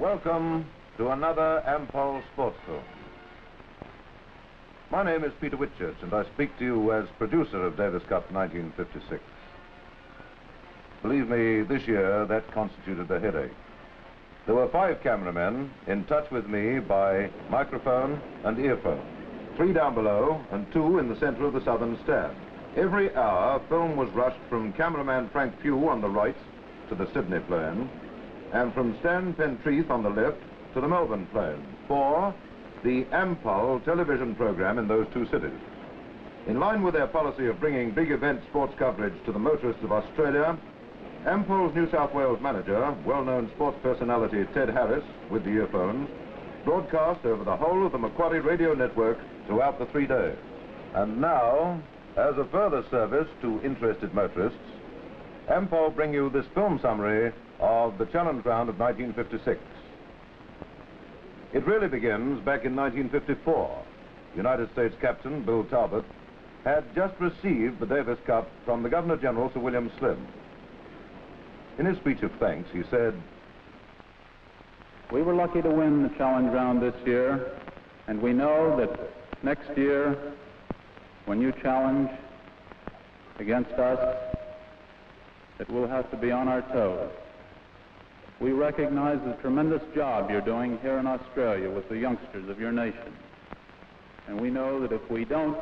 Welcome to another Ampol Sports Film. My name is Peter Whitchurch, and I speak to you as producer of Davis Cup 1956. Believe me, this year that constituted a headache. There were 5 cameramen in touch with me by microphone and earphone, 3 down below and 2 in the center of the southern stand. Every hour, film was rushed from cameraman Frank Pugh on the right to the Sydney plane, and from Stan Pentreath on the left to the Melbourne plane for the Ampol television program in those 2 cities. In line with their policy of bringing big event sports coverage to the motorists of Australia, Ampol's New South Wales manager, well-known sports personality Ted Harris, with the earphones, broadcast over the whole of the Macquarie radio network throughout the 3 days. And now, as a further service to interested motorists, Ampol bring you this film summary of the Challenge Round of 1956. It really begins back in 1954. United States Captain Bill Talbot had just received the Davis Cup from the Governor-General, Sir William Slim. In his speech of thanks, he said, "We were lucky to win the Challenge Round this year, and we know that next year, when you challenge against us, that we'll have to be on our toes. We recognize the tremendous job you're doing here in Australia with the youngsters of your nation. And we know that if we don't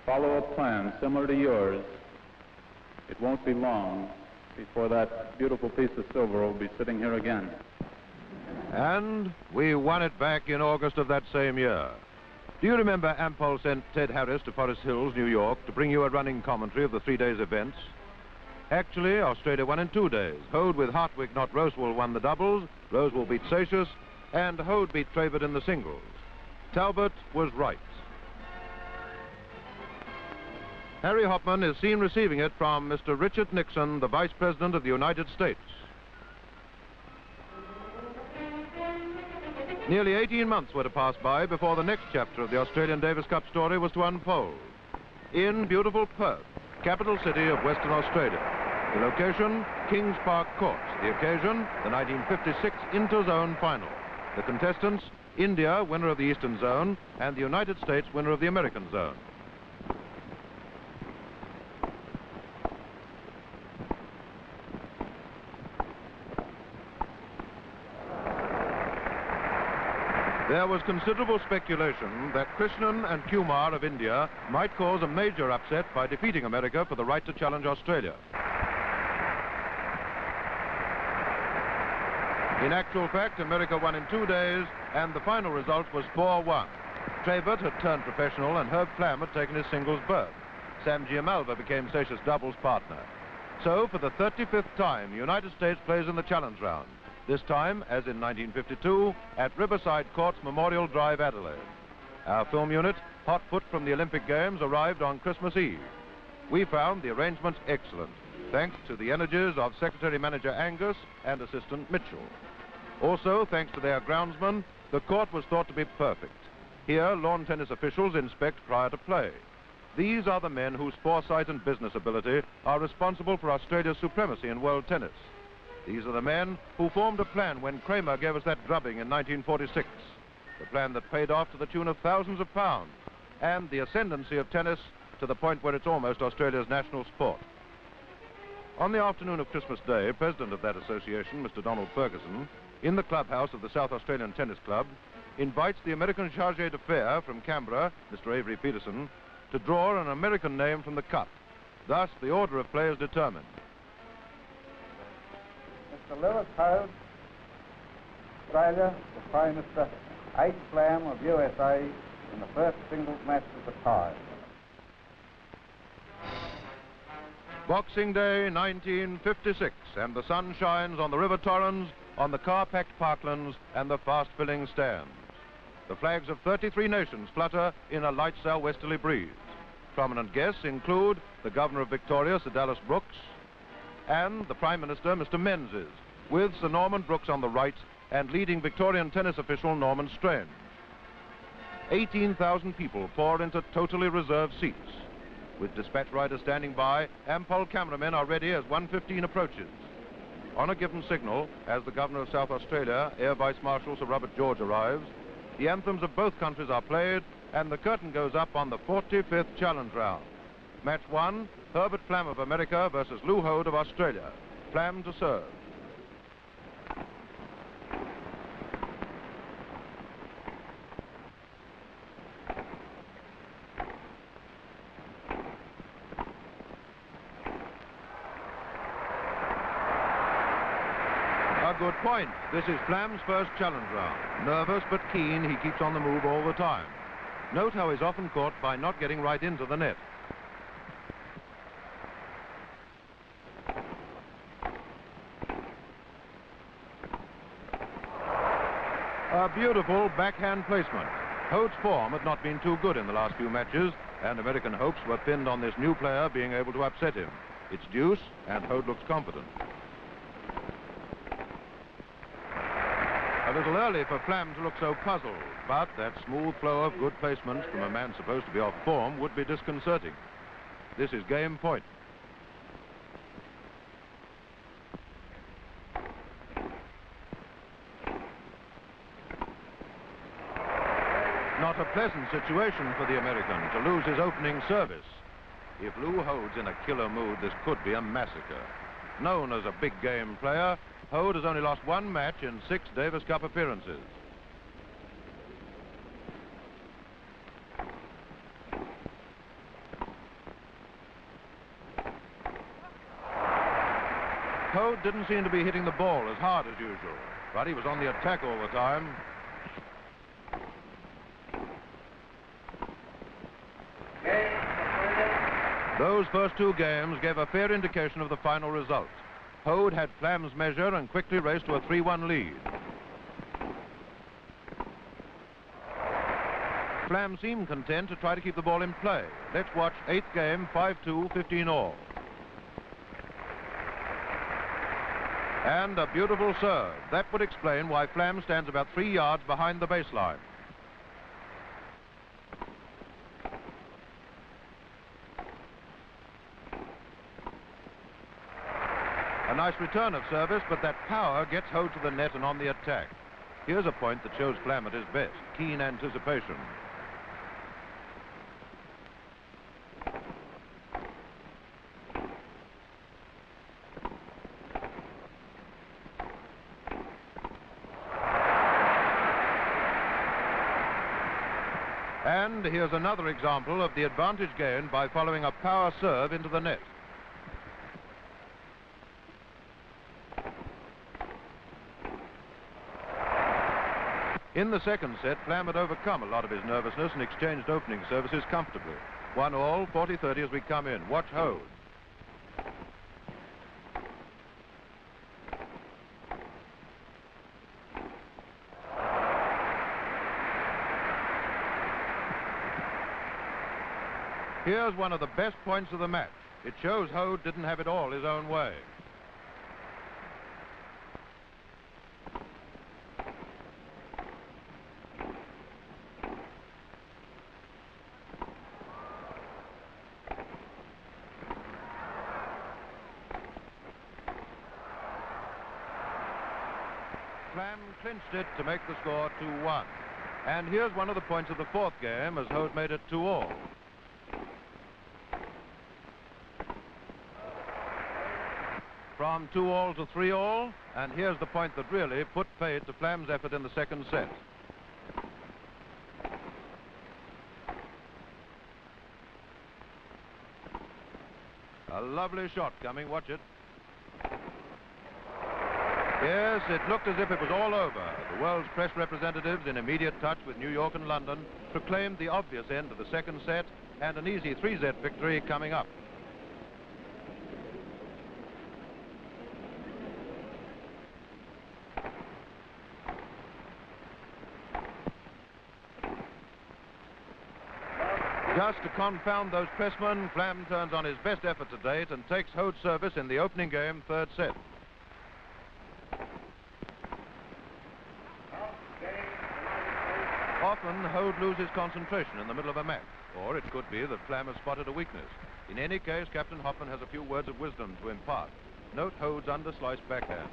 follow a plan similar to yours, it won't be long before that beautiful piece of silver will be sitting here again." And we won it back in August of that same year. Do you remember Ampol sent Ted Harris to Forest Hills, New York, to bring you a running commentary of the 3 days' events? Actually, Australia won in 2 days. Hoad with Hartwick, not Rosewall, won the doubles. Rosewall beat Seychelles, and Hoad beat Traver in the singles. Talbot was right. Harry Hopman is seen receiving it from Mr. Richard Nixon, the Vice President of the United States. Nearly 18 months were to pass by before the next chapter of the Australian Davis Cup story was to unfold. In beautiful Perth, capital city of Western Australia. The location, Kings Park Courts. The occasion, the 1956 Interzone Final. The contestants, India, winner of the Eastern Zone, and the United States, winner of the American Zone. There was considerable speculation that Krishnan and Kumar of India might cause a major upset by defeating America for the right to challenge Australia. In actual fact, America won in 2 days, and the final result was 4-1. Traver had turned professional, and Herb Flam had taken his singles berth. Sam Giamalva became Seychelles' doubles partner. So, for the 35th time, the United States plays in the Challenge Round. This time, as in 1952, at Riverside Courts, Memorial Drive, Adelaide. Our film unit, hot foot from the Olympic Games, arrived on Christmas Eve. We found the arrangements excellent, thanks to the energies of Secretary-Manager Angus and Assistant Mitchell. Also, thanks to their groundsman, the court was thought to be perfect. Here, lawn tennis officials inspect prior to play. These are the men whose foresight and business ability are responsible for Australia's supremacy in world tennis. These are the men who formed a plan when Kramer gave us that drubbing in 1946. The plan that paid off to the tune of thousands of pounds, and the ascendancy of tennis to the point where it's almost Australia's national sport. On the afternoon of Christmas Day, president of that association, Mr. Donald Ferguson, in the clubhouse of the South Australian Tennis Club, invites the American charge d'affaires from Canberra, Mr. Avery Peterson, to draw an American name from the cup. Thus, the order of play is determined. Mr. Lew Hoad, Australia, the Prime Minister, H. Flam of USA in the first singles match of the tie. Boxing Day 1956, and the sun shines on the River Torrens, on the car-packed parklands, and the fast-filling stands. The flags of 33 nations flutter in a light southwesterly breeze. Prominent guests include the Governor of Victoria, Sir Dallas Brooks, and the Prime Minister, Mr. Menzies, with Sir Norman Brooks on the right and leading Victorian tennis official Norman Strange. 18,000 people pour into totally reserved seats. With dispatch riders standing by, Ampol cameramen are ready as 1:15 approaches. On a given signal, as the Governor of South Australia, Air Vice Marshal Sir Robert George, arrives, the anthems of both countries are played and the curtain goes up on the 45th challenge round. Match 1, Herbert Flam of America versus Lew Hoad of Australia. Flam to serve. A good point. This is Flam's first challenge round. Nervous but keen, he keeps on the move all the time. Note how he's often caught by not getting right into the net. A beautiful backhand placement. Hoad's form had not been too good in the last few matches, and American hopes were pinned on this new player being able to upset him. It's deuce, and Hoad looks confident. A little early for Flam to look so puzzled, but that smooth flow of good placements from a man supposed to be off form would be disconcerting. This is game point. Not a pleasant situation for the American to lose his opening service. If Lew Hoad's in a killer mood, this could be a massacre. Known as a big game player, Hoad has only lost one match in 6 Davis Cup appearances. Hoad didn't seem to be hitting the ball as hard as usual, but he was on the attack all the time. Those first 2 games gave a fair indication of the final result. Hoad had Flam's measure and quickly raced to a 3-1 lead. Flam seemed content to try to keep the ball in play. Let's watch 8th game, 5-2, 15 all. And a beautiful serve. That would explain why Flam stands about 3 yards behind the baseline. A nice return of service, but that power gets Hoad to the net and on the attack. Here's a point that shows Flam at his best. Keen anticipation. And here's another example of the advantage gained by following a power serve into the net. In the second set, Flam had overcome a lot of his nervousness and exchanged opening services comfortably. 1 all, 40-30 as we come in. Watch Hoad. Here's one of the best points of the match. It shows Hoad didn't have it all his own way. Flam clinched it to make the score 2-1. And here's one of the points of the 4th game as Hoad made it 2 all. From 2 all to 3 all, and here's the point that really put paid to Flam's effort in the second set. A lovely shot coming, watch it. Yes, it looked as if it was all over. The world's press representatives, in immediate touch with New York and London, proclaimed the obvious end of the second set and an easy 3-set victory coming up. Just to confound those pressmen, Flam turns on his best effort to date and takes Hoad's service in the opening game, 3rd set. Often, Hoad loses concentration in the middle of a match, or it could be that Flam has spotted a weakness. In any case, Captain Hoffman has a few words of wisdom to impart. Note Hoad's undersliced backhand.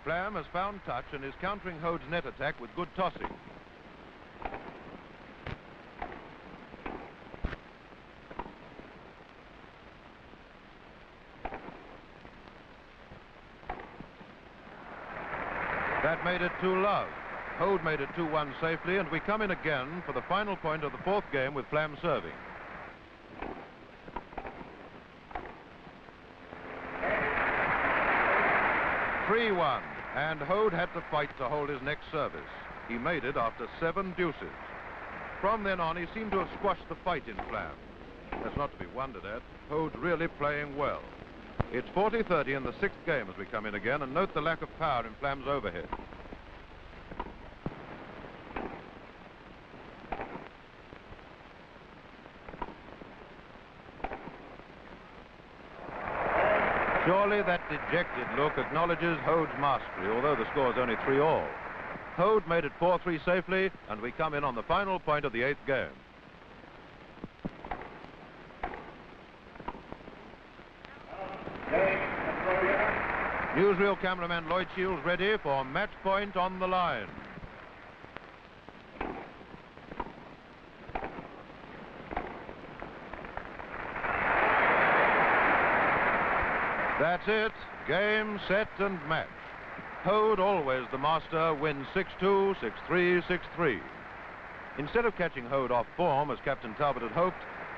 Flam has found touch and is countering Hoad's net attack with good tossing. That made it 2-love. Hoad made it 2-1 safely, and we come in again for the final point of the fourth game with Flam serving. (3-1), and Hoad had to fight to hold his next service. He made it after 7 deuces. From then on, he seemed to have squashed the fight in Flam. That's not to be wondered at. Hoad's really playing well. It's 40-30 in the 6th game as we come in again, and note the lack of power in Flam's overhead. Surely that dejected look acknowledges Hoad's mastery, although the score is only 3-all. Hoad made it 4-3 safely, and we come in on the final point of the 8th game. Newsreel cameraman Lloyd Shields ready for match point on the line. That's it. Game, set, and match. Hoad, always the master, wins 6-2, 6-3, 6-3. Instead of catching Hoad off form, as Captain Talbot had hoped,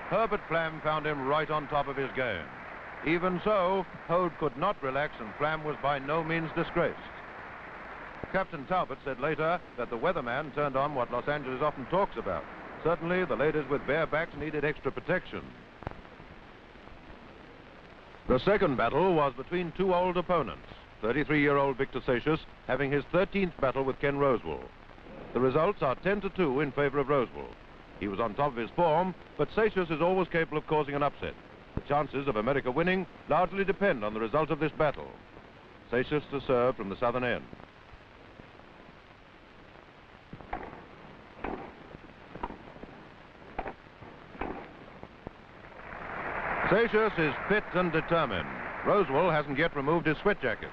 Herbert Flam found him right on top of his game. Even so, Hoad could not relax, and Flam was by no means disgraced. Captain Talbot said later that the weatherman turned on what Los Angeles often talks about. Certainly, the ladies with bare backs needed extra protection. The second battle was between 2 old opponents, 33-year-old Victor Satius having his 13th battle with Ken Rosewall. The results are 10-2 in favor of Rosewall. He was on top of his form, but Satius is always capable of causing an upset. The chances of America winning largely depend on the result of this battle. Satius to serve from the southern end. Satius is fit and determined. Rosewall hasn't yet removed his sweat jacket.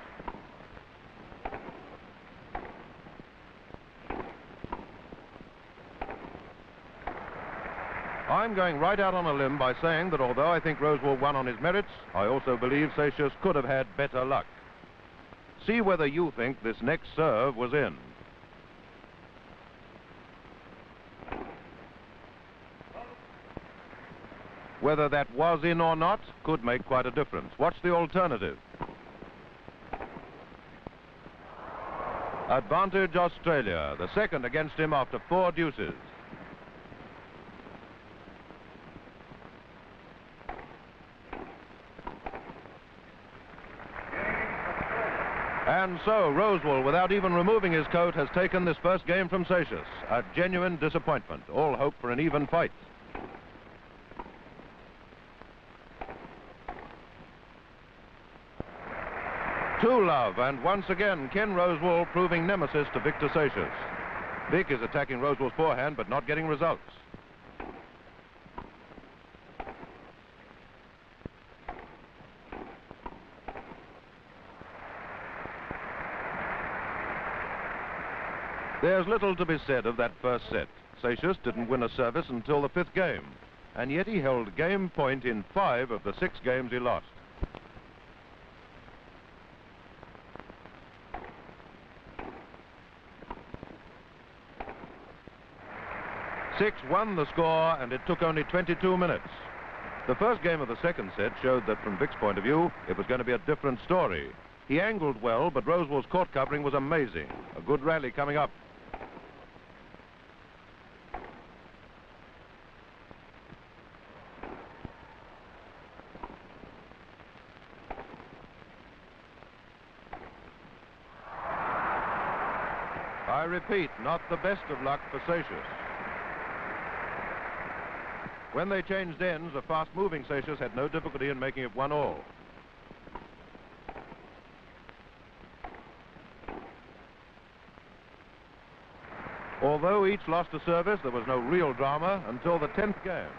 I'm going right out on a limb by saying that although I think Rosewall won on his merits, I also believe Satius could have had better luck. See whether you think this next serve was in. Whether that was in or not could make quite a difference. Watch the alternative. Advantage Australia, the second against him after 4 deuces. And so Rosewall, without even removing his coat, has taken this first game from Satius. A genuine disappointment. All hope for an even fight. Two love, and once again, Ken Rosewall proving nemesis to Victor Satius. Vic is attacking Rosewall's forehand, but not getting results. There's little to be said of that first set. Satius didn't win a service until the 5th game, and yet he held game point in 5 of the 6 games he lost. Six won the score, and it took only 22 minutes. The first game of the second set showed that from Vic's point of view, it was going to be a different story. He angled well, but Rosewall's court covering was amazing. A good rally coming up. I repeat, not the best of luck for Satius. When they changed ends, a fast-moving Satius had no difficulty in making it 1-all. Although each lost a service, there was no real drama until the 10th game.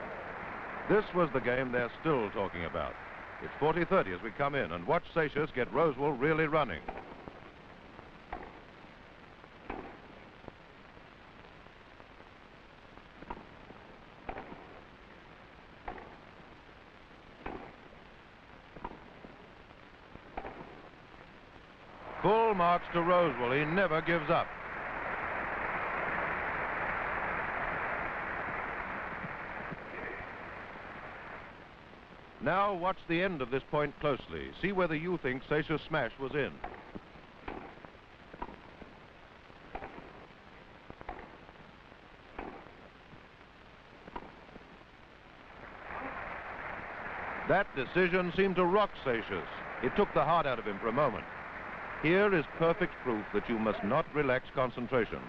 This was the game they're still talking about. It's 40-30 as we come in, and watch Seychelles get Rosewall really running. Full marks to Rosewall. He never gives up. Now watch the end of this point closely. See whether you think Seychelles' smash was in. That decision seemed to rock Seychelles. It took the heart out of him for a moment. Here is perfect proof that you must not relax concentration.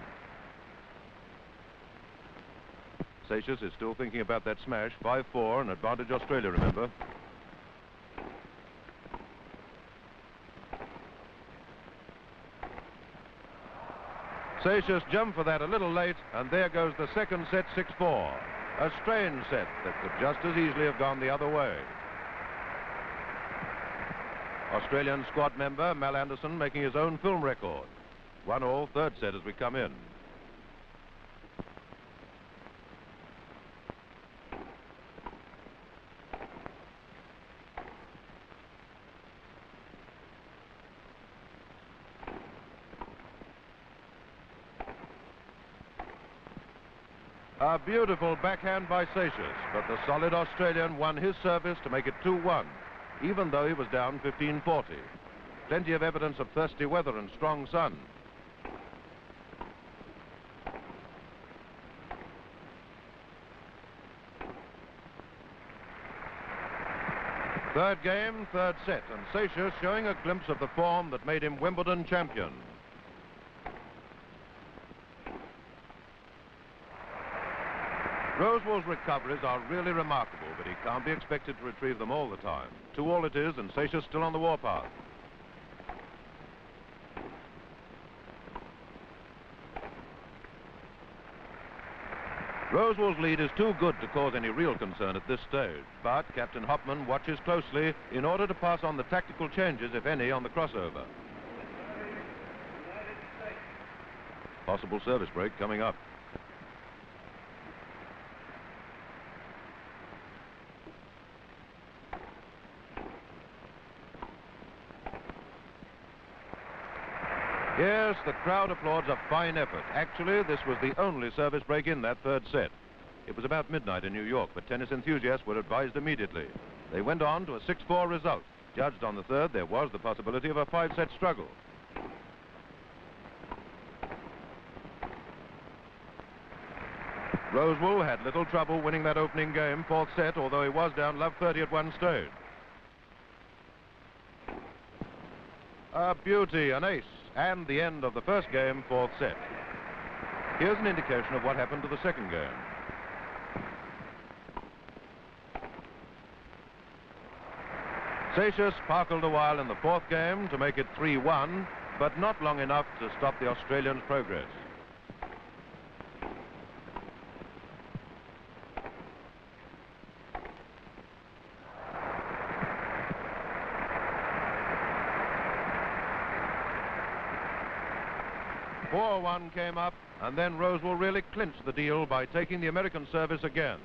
Seychelles is still thinking about that smash. 5-4, an advantage Australia, remember. Seychelles jumped for that a little late, and there goes the second set, 6-4. A strange set that could just as easily have gone the other way. Australian squad member Mal Anderson making his own film record. 1-1, third set as we come in. A beautiful backhand by Seychelles, but the solid Australian won his service to make it 2-1, even though he was down 15-40. Plenty of evidence of thirsty weather and strong sun. Third game, third set, and Seychelles showing a glimpse of the form that made him Wimbledon champion. Rosewall's recoveries are really remarkable, but he can't be expected to retrieve them all the time. 2-2 it is, and Seychelles still on the warpath. Rosewall's lead is too good to cause any real concern at this stage, but Captain Hopman watches closely in order to pass on the tactical changes, if any, on the crossover. Possible service break coming up. Yes, the crowd applauds a fine effort. Actually, this was the only service break in that third set. It was about midnight in New York, but tennis enthusiasts were advised immediately. They went on to a 6-4 result. Judged on the third, there was the possibility of a 5-set struggle. Rosewall had little trouble winning that opening game, fourth set, although he was down love 30 at one stage. A beauty, an ace. And the end of the first game, fourth set. Here's an indication of what happened to the second game. Seychelles sparkled a while in the fourth game to make it 3-1, but not long enough to stop the Australians' progress. One came up, and then Rosewall really clinched the deal by taking the American service again.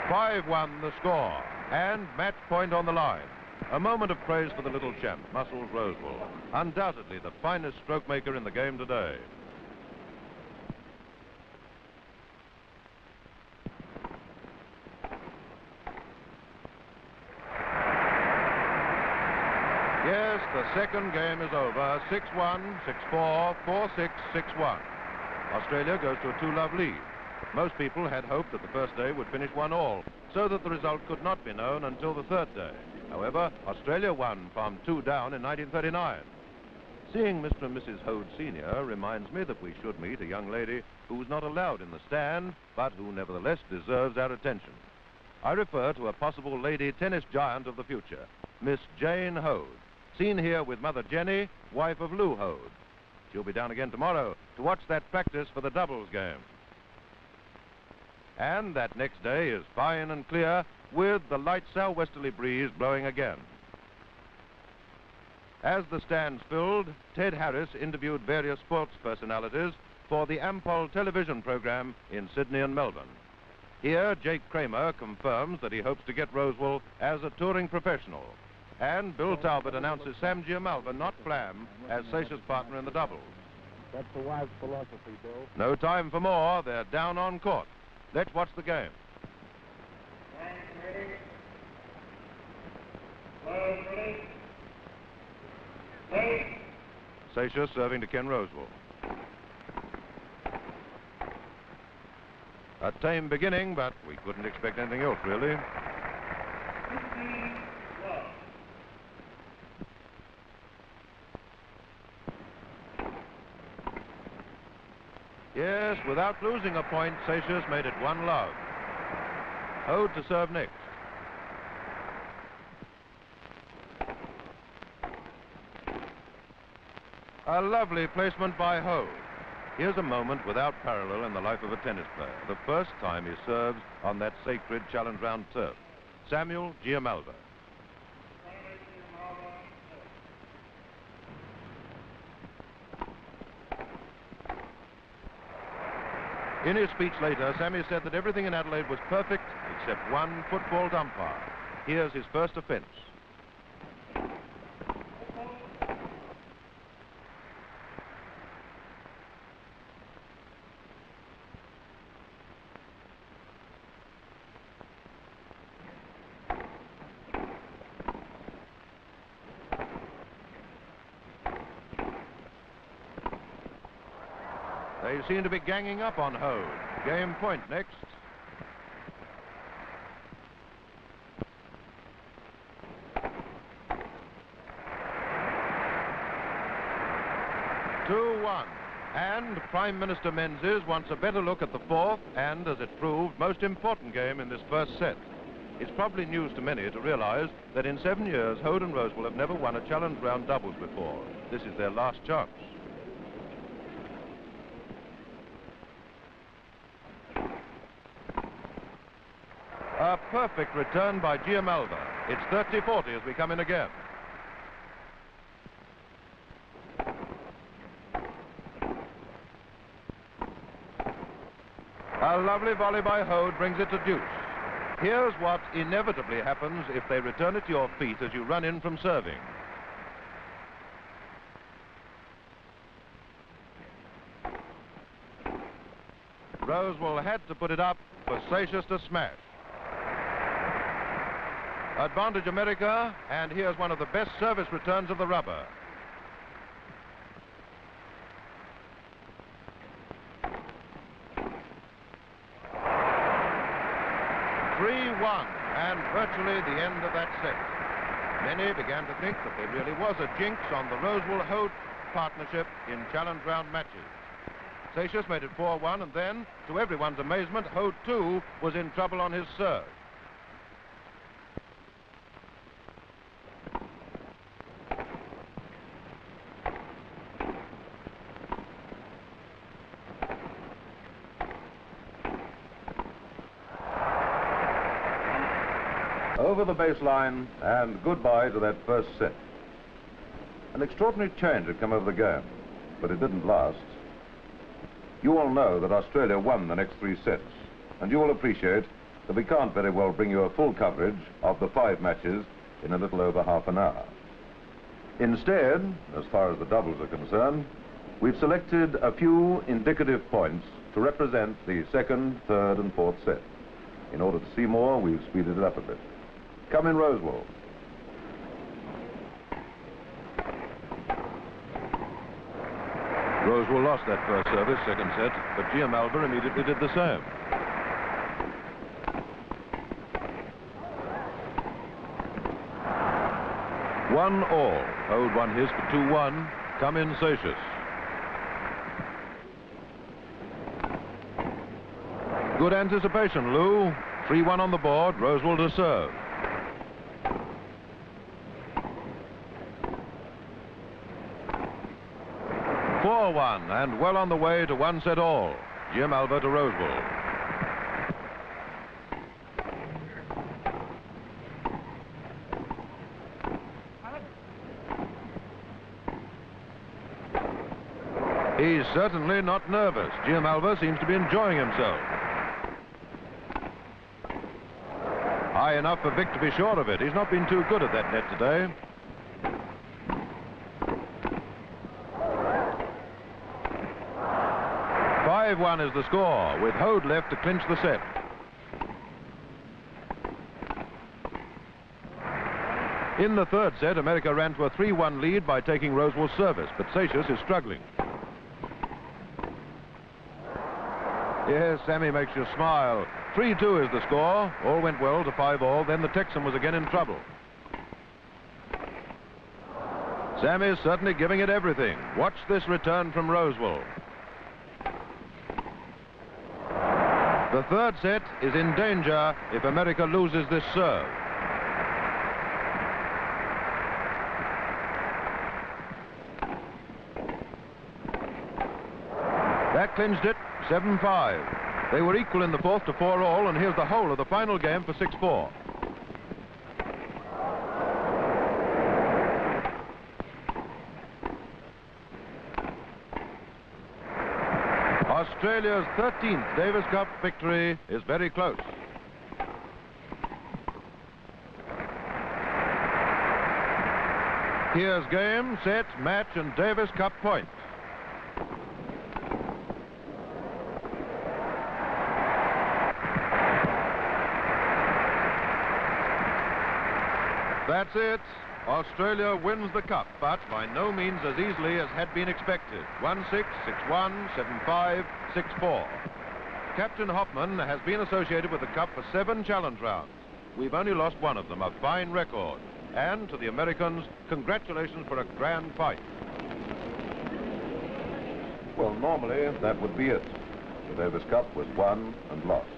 "5-1 the score, and match point on the line. A moment of praise for the little champ, Muscles Rosewall. Undoubtedly the finest stroke maker in the game today. Yes, the second game is over. 6-1, 6-4, 4-6, 6-1. Australia goes to a 2-love lead. Most people had hoped that the first day would finish 1-1, so that the result could not be known until the third day. However, Australia won from 2 down in 1939. Seeing Mr. and Mrs. Hoad Sr. reminds me that we should meet a young lady who's not allowed in the stand, but who nevertheless deserves our attention. I refer to a possible lady tennis giant of the future, Miss Jane Hoad, seen here with Mother Jenny, wife of Lew Hoad. She'll be down again tomorrow to watch that practice for the doubles game. And that next day is fine and clear with the light southwesterly breeze blowing again. As the stands filled, Ted Harris interviewed various sports personalities for the Ampol television program in Sydney and Melbourne. Here, Jack Kramer confirms that he hopes to get Rosewall as a touring professional. And Bill Talbot announces Sam Giamalva, not Flam, as Seychelles' partner in the doubles. That's a wise philosophy, Bill. No time for more. They're down on court. Let's watch the game. Seychelles serving to Ken Rosewall. A tame beginning, but we couldn't expect anything else, really. Yes, without losing a point, Seychelles made it 1-love. Hoad to serve next. A lovely placement by Hoad. Here's a moment without parallel in the life of a tennis player. The first time he serves on that sacred challenge round turf. Samuel Giamalva. In his speech later, Sammy said that everything in Adelaide was perfect except one football umpire. Here's his first offence. They seem to be ganging up on Hoad. Game point next. And Prime Minister Menzies wants a better look at the fourth and, as it proved, most important game in this first set. It's probably news to many to realize that in 7 years, Hoad and Rosewall have never won a challenge round doubles before. This is their last chance. A perfect return by Giamalva. It's 30-40 as we come in again. A lovely volley by Hoad brings it to deuce. Here's what inevitably happens if they return it to your feet as you run in from serving. Rosewall had to put it up for Seychelles to smash. Advantage America, and here's one of the best service returns of the rubber. And virtually the end of that set. Many began to think that there really was a jinx on the Rosewall-Hoad partnership in challenge round matches. Seychelles made it 4-1, and then, to everyone's amazement, Hoad too was in trouble on his serve. Over the baseline, and goodbye to that first set. An extraordinary change had come over the game, but it didn't last. You all know that Australia won the next 3 sets, and you will appreciate that we can't very well bring you a full coverage of the 5 matches in a little over half an hour. Instead, as far as the doubles are concerned, we've selected a few indicative points to represent the 2nd, 3rd, and 4th sets. In order to see more, we've speeded it up a bit. Come in, Rosewall. Rosewall lost that first service, second set, but Giamalva immediately did the same. One all. Hoad won his for 2-1. Come in, Seychelles. Good anticipation, Lew. 3-1 on the board, Rosewall to serve. (4-1) and well on the way to 1-set all. Jim Alva to Rosewall. He's certainly not nervous. Jim Alva seems to be enjoying himself. High enough for Vic to be sure of it. He's not been too good at that net today. (5-1) is the score, with Hoad left to clinch the set. In the third set, America ran to a 3-1 lead by taking Rosewall's service, but Seychelles is struggling. Yes, Sammy makes you smile. 3-2 is the score. All went well to 5-all. Then the Texan was again in trouble. Sammy's certainly giving it everything. Watch this return from Rosewall. The third set is in danger if America loses this serve. That clinched it. 7-5. They were equal in the fourth to 4-all, and here's the whole of the final game for 6-4. Australia's 13th Davis Cup victory is very close. Here's game, set, match, and Davis Cup point. That's it. Australia wins the cup, but by no means as easily as had been expected. 1-6, 6-1, 7-5, 6-4. Captain Hoffman has been associated with the cup for 7 challenge rounds. We've only lost one of them, a fine record. And to the Americans, congratulations for a grand fight. Well, normally that would be it. The Davis Cup was won and lost.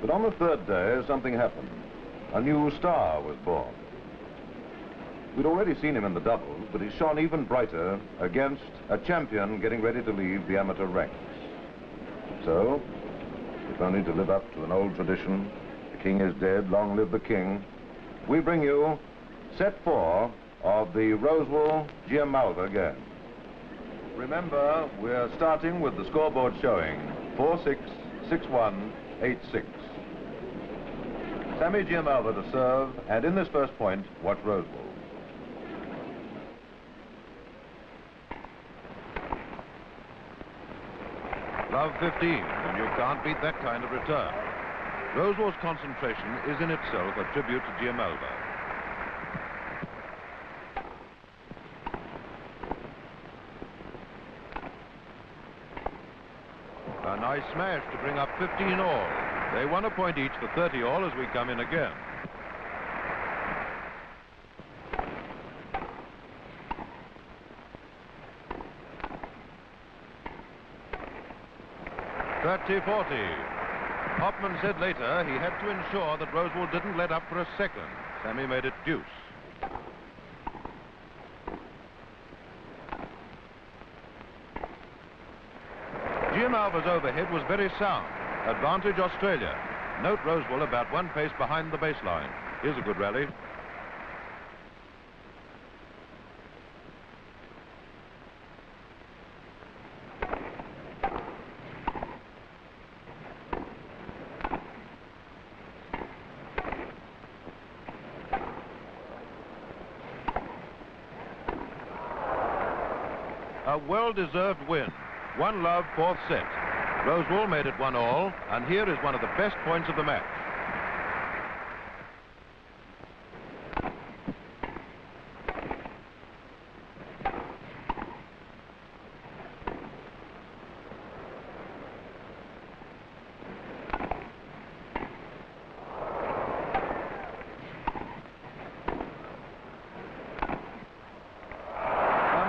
But on the third day, something happened. A new star was born. We'd already seen him in the doubles, but he shone even brighter against a champion getting ready to leave the amateur ranks. So, if only to live up to an old tradition, the king is dead, long live the king, we bring you set 4 of the Rosewall Jim Alva game. Remember, we're starting with the scoreboard showing 4-6, 6-1, 8-6. Sammy Jim Alva to serve, and in this first point, watch Rosewall. Love 15, and you can't beat that kind of return. Rosewall's concentration is in itself a tribute to Jim Alva. A nice smash to bring up 15 all. They won a point each for 30 all as we come in again. (30-40). Hoffman said later he had to ensure that Rosewall didn't let up for a second. Sammy made it deuce. Jim Alva's overhead was very sound. Advantage Australia. Note Rosewall about 1 pace behind the baseline. Here's a good rally. A well-deserved win. 1-love, 4th set. Rosewall made it 1-all, and here is one of the best points of the match.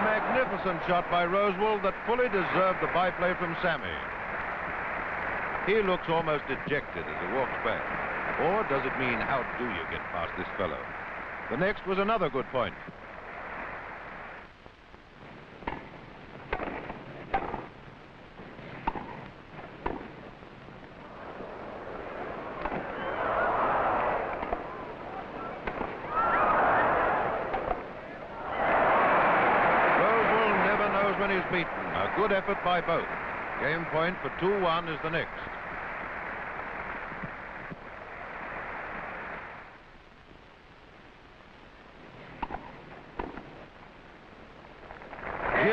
Magnificent shot by Rosewall that fully deserved the byplay from Sammy. He looks almost dejected as he walks back. Or does it mean, how do you get past this fellow? The next was another good point. Rosewall never knows when he's beaten. A good effort by both. Game point for 2-1 is the next.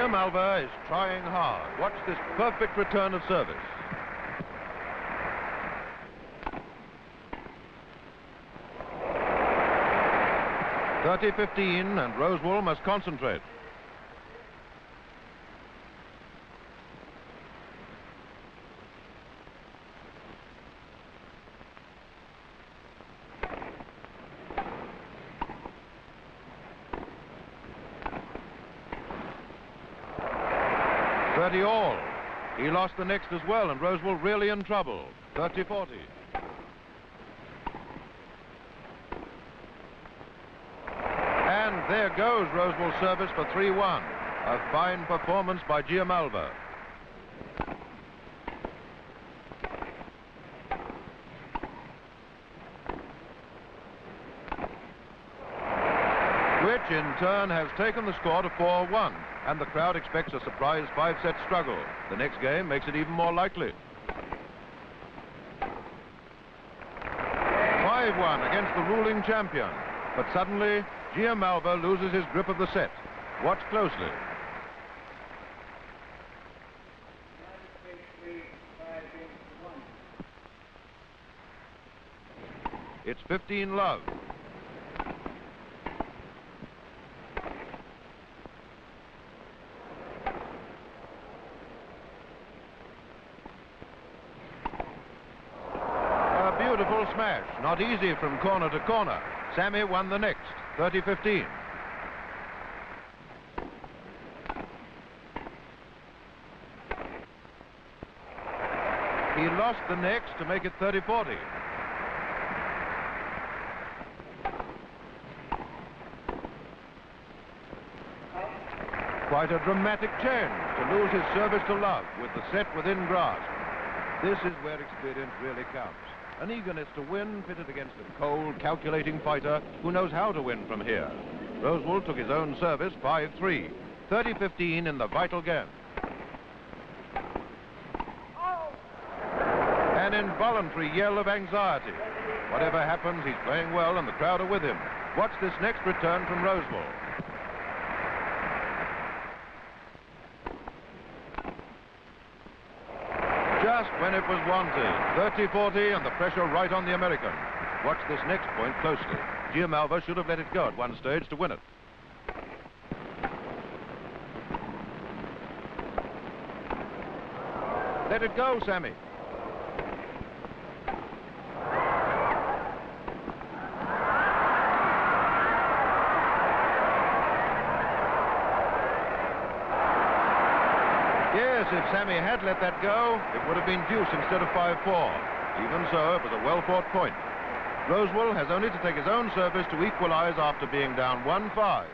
Malva is trying hard. Watch this perfect return of service. .30-15, and Rosewall must concentrate. All. He lost the next as well, and Rosewall really in trouble. 30-40. And there goes Rosewall's service for 3-1. A fine performance by Malva. Which in turn has taken the score to 4-1. And the crowd expects a surprise 5-set struggle. The next game makes it even more likely. 5-1 against the ruling champion. But suddenly, Malva loses his grip of the set. Watch closely. It's 15-love. Beautiful smash, not easy from corner to corner. Sammy won the next, 30-15. He lost the next to make it 30-40. Quite a dramatic change to lose his service to love with the set within grasp. This is where experience really counts. An eagerness to win pitted against a cold, calculating fighter who knows how to win from here. Rosewall took his own service 5-3, 30-15 in the vital game. An involuntary yell of anxiety. Whatever happens, he's playing well and the crowd are with him. Watch this next return from Rosewall. Just when it was wanted. 30-40 and the pressure right on the American. Watch this next point closely. Malva should have let it go at one stage to win it. Let it go, Sammy. Yes, if Sammy had let that go, it would have been deuce instead of 5-4. Even so, it was a well-fought point. Rosewall has only to take his own service to equalize after being down 1-5.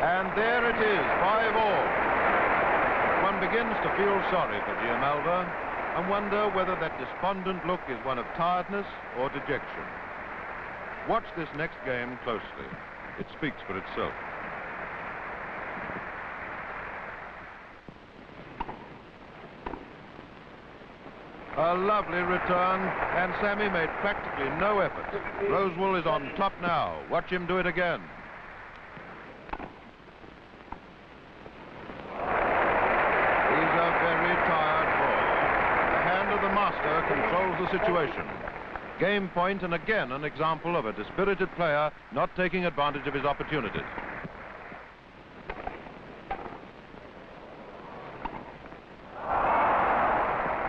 And there it is, 5-all. One begins to feel sorry for Malva and wonder whether that despondent look is one of tiredness or dejection. Watch this next game closely. It speaks for itself. A lovely return, and Sammy made practically no effort. Rosewall is on top now. Watch him do it again. He's a very tired boy. The hand of the master controls the situation. Game point, and again an example of a dispirited player not taking advantage of his opportunities.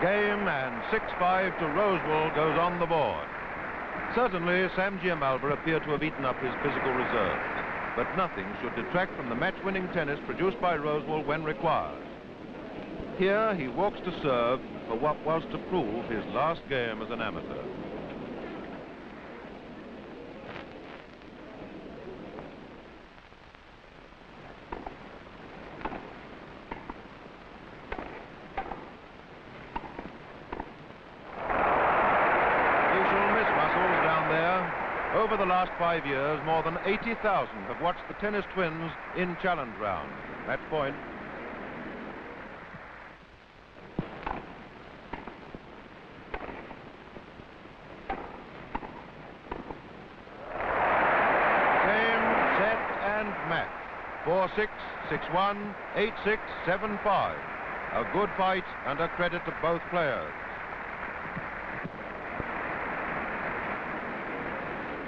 Game, and 6-5 to Rosewall goes on the board. Certainly, Sam Giammalva appeared to have eaten up his physical reserves, but nothing should detract from the match-winning tennis produced by Rosewall when required. Here, he walks to serve for what was to prove his last game as an amateur. Over the last 5 years, more than 80,000 have watched the tennis twins in challenge round. Match point. Game, set, and match. 4-6, 6-1, 8-6, 7-5. A good fight and a credit to both players.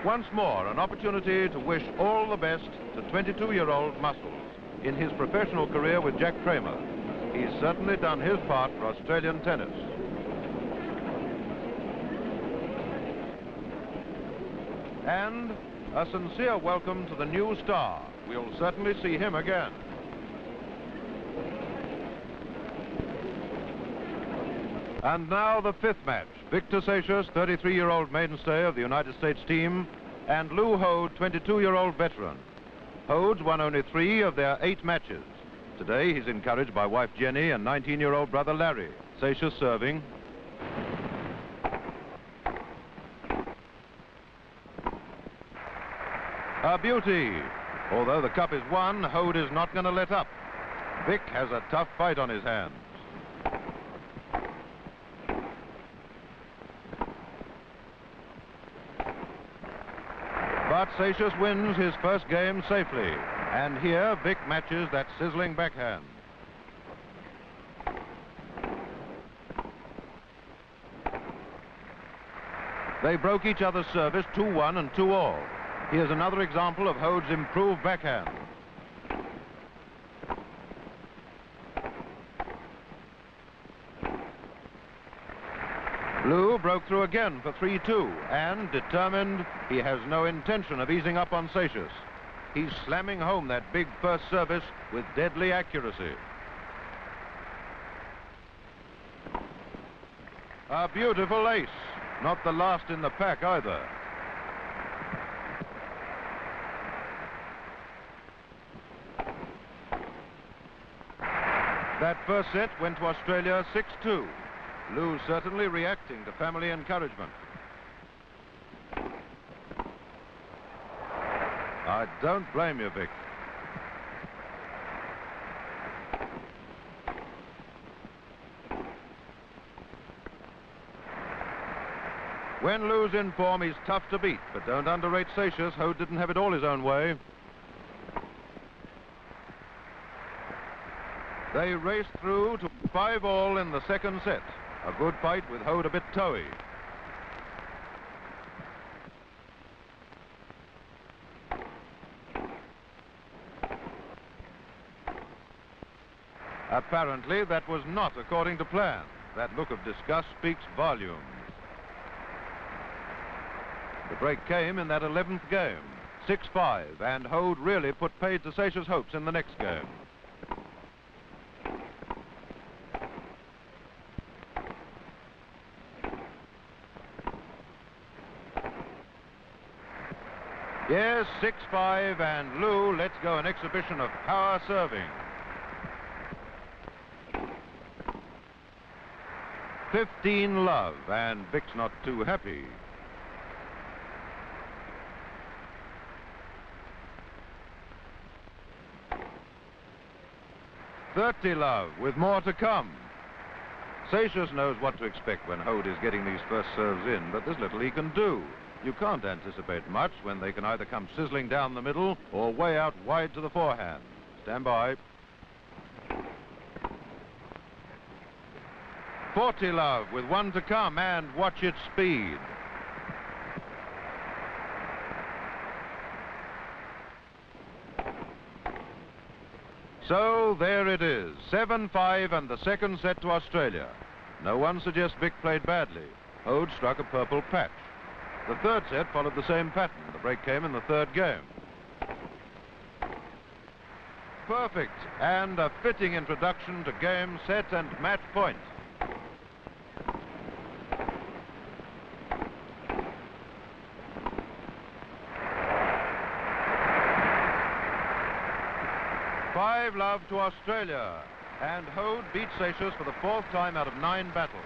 Once more, an opportunity to wish all the best to 22-year-old Muscles in his professional career with Jack Kramer. He's certainly done his part for Australian tennis. And a sincere welcome to the new star. We'll certainly see him again. And now the fifth match. Victor Seychelles, 33-year-old mainstay of the United States team, and Lew Hoad, 22-year-old veteran. Hoad's won only 3 of their 8 matches. Today, he's encouraged by wife Jenny and 19-year-old brother Larry. Seychelles serving. A beauty. Although the cup is won, Hoad is not going to let up. Vic has a tough fight on his hands. But Seychelles wins his first game safely. And here, Vic matches that sizzling backhand. They broke each other's service 2-1 and 2-all. Here's another example of Hoad's improved backhand. Lew broke through again for 3-2, and, determined, he has no intention of easing up on Seychelles. He's slamming home that big first service with deadly accuracy. A beautiful ace. Not the last in the pack either. That first set went to Australia 6-2. Lew certainly reacting to family encouragement. I don't blame you, Vic. When Lew's in form, he's tough to beat, but don't underrate Seychelles. Hoad didn't have it all his own way. They raced through to 5-all in the second set. A good fight with Hoad a bit toey. Apparently, that was not according to plan. That look of disgust speaks volumes. The break came in that 11th game, 6-5, and Hoad really put paid to Seychelles' hopes in the next game. Yes, 6-5, and Lew lets go an exhibition of power serving. 15-love, and Vic's not too happy. $30-love, with more to come. Seychelles knows what to expect when Hoad is getting these first serves in, but there's little he can do. You can't anticipate much when they can either come sizzling down the middle or way out wide to the forehand. Stand by. 40-love with 1 to come, and watch its speed. So there it is, 7-5 and the second set to Australia. No one suggests Vic played badly. Hoad struck a purple patch. The third set followed the same pattern. The break came in the third game. Perfect, and a fitting introduction to game, set, and match point. Five-love to Australia, and Hoad beat Seychelles for the fourth time out of 9 battles,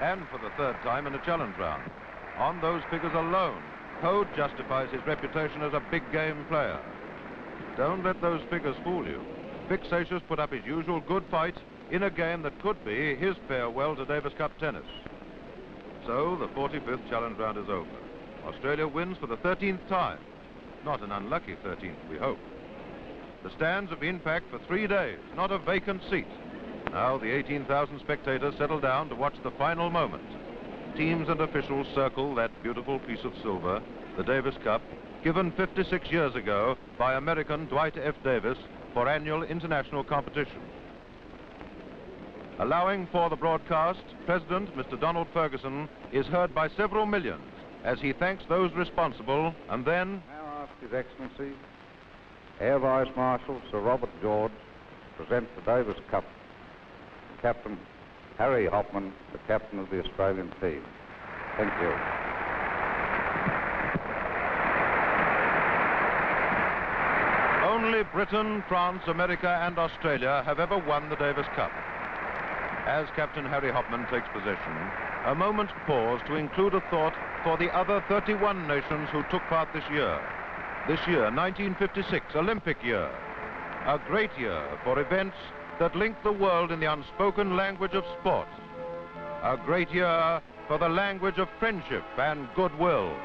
and for the third time in a challenge round. On those figures alone, Hoad justifies his reputation as a big-game player. Don't let those figures fool you. Vic Seychelles put up his usual good fight in a game that could be his farewell to Davis Cup tennis. So the 45th challenge round is over. Australia wins for the 13th time. Not an unlucky 13th, we hope. The stands have been packed for 3 days, not a vacant seat. Now the 18,000 spectators settle down to watch the final moment. Teams and officials circle that beautiful piece of silver, the Davis Cup, given 56 years ago by American Dwight F. Davis for annual international competition. Allowing for the broadcast, President Mr. Donald Ferguson is heard by several millions as he thanks those responsible, and then... Now ask His Excellency, Air Vice Marshal Sir Robert George, present the Davis Cup to Captain Harry Hopman, the captain of the Australian team. Thank you. Only Britain, France, America, and Australia have ever won the Davis Cup. As Captain Harry Hopman takes possession, a moment's pause to include a thought for the other 31 nations who took part this year. This year, 1956, Olympic year. A great year for events that link the world in the unspoken language of sport. A great year for the language of friendship and goodwill.